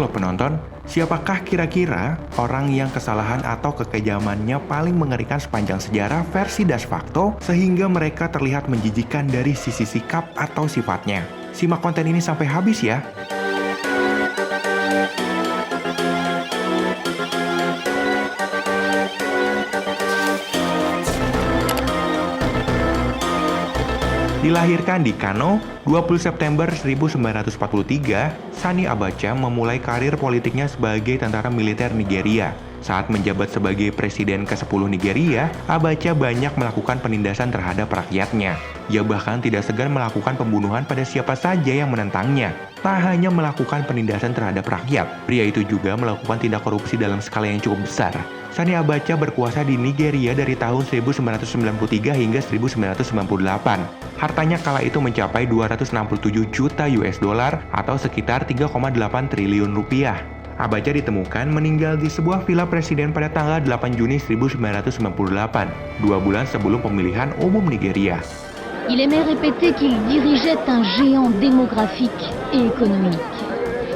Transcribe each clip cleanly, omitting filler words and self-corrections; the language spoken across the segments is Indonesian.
loh penonton, siapakah kira-kira orang yang kesalahan atau kekejamannya paling mengerikan sepanjang sejarah versi Das Facto sehingga mereka terlihat menjijikan dari sisi sikap atau sifatnya? Simak konten ini sampai habis ya. Dilahirkan di Kano, 20 September 1943, Sani Abacha memulai karir politiknya sebagai tentara militer Nigeria. Saat menjabat sebagai Presiden ke-10 Nigeria, Abacha banyak melakukan penindasan terhadap rakyatnya. Ia bahkan tidak segan melakukan pembunuhan pada siapa saja yang menentangnya. Tak hanya melakukan penindasan terhadap rakyat, pria itu juga melakukan tindak korupsi dalam skala yang cukup besar. Sani Abacha berkuasa di Nigeria dari tahun 1993 hingga 1998. Hartanya kala itu mencapai 267 juta US dollar atau sekitar 3,8 triliun rupiah. Abacha ditemukan meninggal di sebuah villa presiden pada tanggal 8 Juni 1998, 2 bulan sebelum pemilihan umum Nigeria. Il aimait répéter qu'il dirigeait un géant démographique et économique.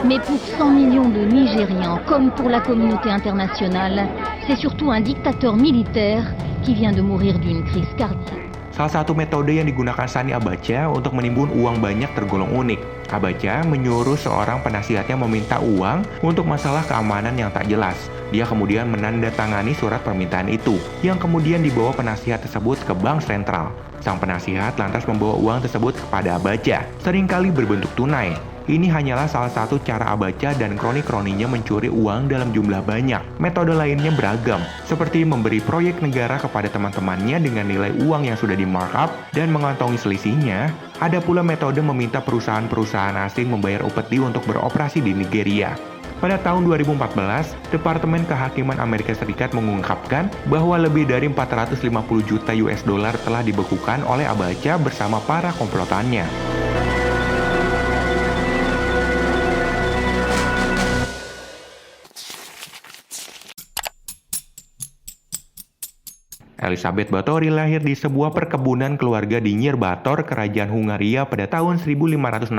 Mais pour 100 millions de Nigérians, comme pour la communauté internationale, c'est surtout un dictateur militaire qui vient de mourir d'une crise cardiaque. Salah satu metode yang digunakan Sani Abacha untuk menimbun uang banyak tergolong unik. Abacha menyuruh seorang penasihatnya meminta uang untuk masalah keamanan yang tak jelas. Dia kemudian menandatangani surat permintaan itu, yang kemudian dibawa penasihat tersebut ke bank sentral. Sang penasihat lantas membawa uang tersebut kepada Abacha, seringkali berbentuk tunai. Ini hanyalah salah satu cara Abacha dan kroni-kroninya mencuri uang dalam jumlah banyak. Metode lainnya beragam, seperti memberi proyek negara kepada teman-temannya dengan nilai uang yang sudah di-markup dan mengantongi selisihnya. Ada pula metode meminta perusahaan-perusahaan asing membayar upeti untuk beroperasi di Nigeria. Pada tahun 2014, Departemen Kehakiman Amerika Serikat mengungkapkan bahwa lebih dari 450 juta US dollar telah dibekukan oleh Abacha bersama para komplotannya. Elizabeth Báthory lahir di sebuah perkebunan keluarga di Nyírbátor, Kerajaan Hungaria pada tahun 1560.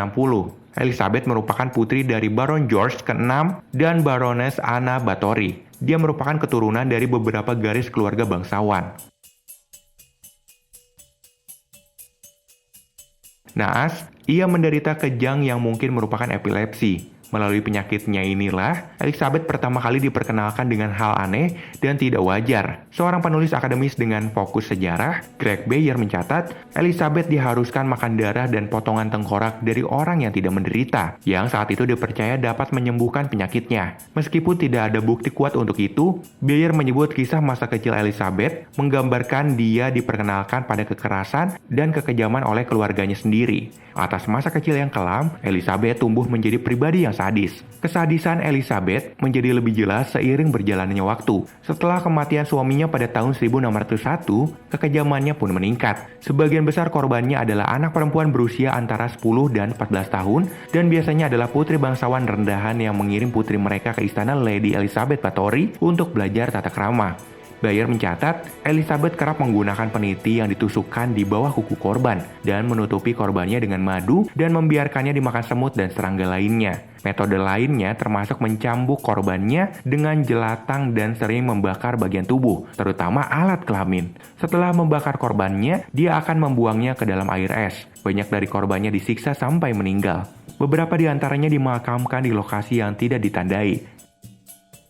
Elizabeth merupakan putri dari Baron George ke-6 dan Baroness Anna Báthory. Dia merupakan keturunan dari beberapa garis keluarga bangsawan. Naas, ia menderita kejang yang mungkin merupakan epilepsi. Melalui penyakitnya inilah, Elizabeth pertama kali diperkenalkan dengan hal aneh dan tidak wajar. Seorang penulis akademis dengan fokus sejarah, Greg Beyer mencatat, Elizabeth diharuskan makan darah dan potongan tengkorak dari orang yang tidak menderita, yang saat itu dipercaya dapat menyembuhkan penyakitnya. Meskipun tidak ada bukti kuat untuk itu, Beyer menyebut kisah masa kecil Elizabeth menggambarkan dia diperkenalkan pada kekerasan dan kekejaman oleh keluarganya sendiri. Atas masa kecil yang kelam, Elizabeth tumbuh menjadi pribadi yang sadis. Kesadisan Elizabeth menjadi lebih jelas seiring berjalannya waktu. Setelah kematian suaminya pada tahun 1601, kekejamannya pun meningkat. Sebagian besar korbannya adalah anak perempuan berusia antara 10 dan 14 tahun, dan biasanya adalah putri bangsawan rendahan yang mengirim putri mereka ke istana Lady Elizabeth Báthory untuk belajar tata krama. Beyer mencatat, Elizabeth kerap menggunakan peniti yang ditusukkan di bawah kuku korban dan menutupi korbannya dengan madu dan membiarkannya dimakan semut dan serangga lainnya. Metode lainnya termasuk mencambuk korbannya dengan jelatang dan sering membakar bagian tubuh, terutama alat kelamin. Setelah membakar korbannya, dia akan membuangnya ke dalam air es. Banyak dari korbannya disiksa sampai meninggal. Beberapa di antaranya dimakamkan di lokasi yang tidak ditandai.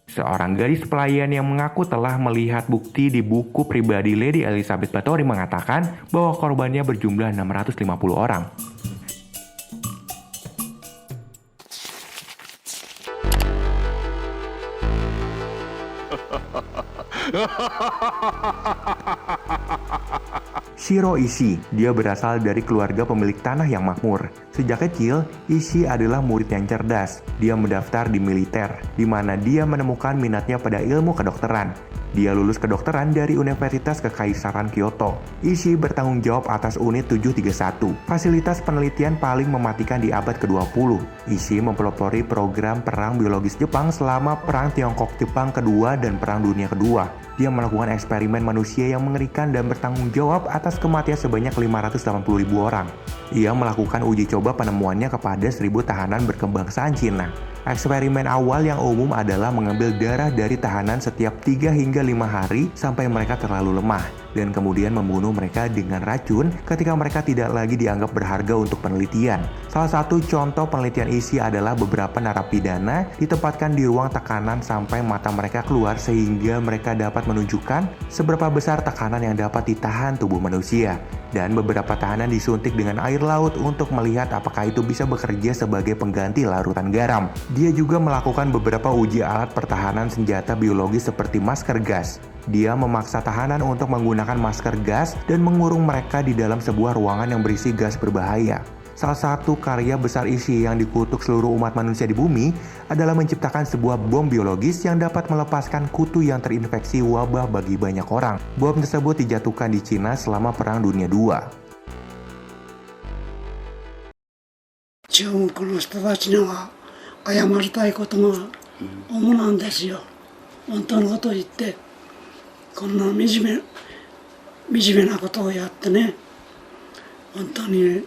Seorang gadis pelayan yang mengaku telah melihat bukti di buku pribadi Lady Elizabeth Báthory mengatakan bahwa korbannya berjumlah 650 orang. Shiro Ishii, dia berasal dari keluarga pemilik tanah yang makmur. Sejak kecil, Ishii adalah murid yang cerdas. Dia mendaftar di militer, di mana dia menemukan minatnya pada ilmu kedokteran. Dia lulus kedokteran dari Universitas Kekaisaran Kyoto. Ishii bertanggung jawab atas unit 731, fasilitas penelitian paling mematikan di abad ke-20. Ishii mempelopori program perang biologis Jepang selama Perang Tiongkok-Jepang kedua dan Perang Dunia Kedua. Dia melakukan eksperimen manusia yang mengerikan dan bertanggung jawab atas kematian sebanyak 580.000 orang. Ia melakukan uji coba penemuannya kepada 1.000 tahanan berkebangsaan Cina. Eksperimen awal yang umum adalah mengambil darah dari tahanan setiap 3 hingga 5 hari sampai mereka terlalu lemah, dan kemudian membunuh mereka dengan racun ketika mereka tidak lagi dianggap berharga untuk penelitian. Salah satu contoh penelitian isi adalah beberapa narapidana ditempatkan di ruang tekanan sampai mata mereka keluar sehingga mereka dapat menunjukkan seberapa besar tekanan yang dapat ditahan tubuh manusia. Dan beberapa tahanan disuntik dengan air laut untuk melihat apakah itu bisa bekerja sebagai pengganti larutan garam. Dia juga melakukan beberapa uji alat pertahanan senjata biologis seperti masker gas. Dia memaksa tahanan untuk menggunakan masker gas dan mengurung mereka di dalam sebuah ruangan yang berisi gas berbahaya. Salah satu karya besar isi yang dikutuk seluruh umat manusia di bumi adalah menciptakan sebuah bom biologis yang dapat melepaskan kutu yang terinfeksi wabah bagi banyak orang. Bom tersebut dijatuhkan di Cina selama Perang Dunia II. 中国の人たちには謝りたいことが主なんですよ。本当のことを言ってこんな惨めなことをやってね、本当に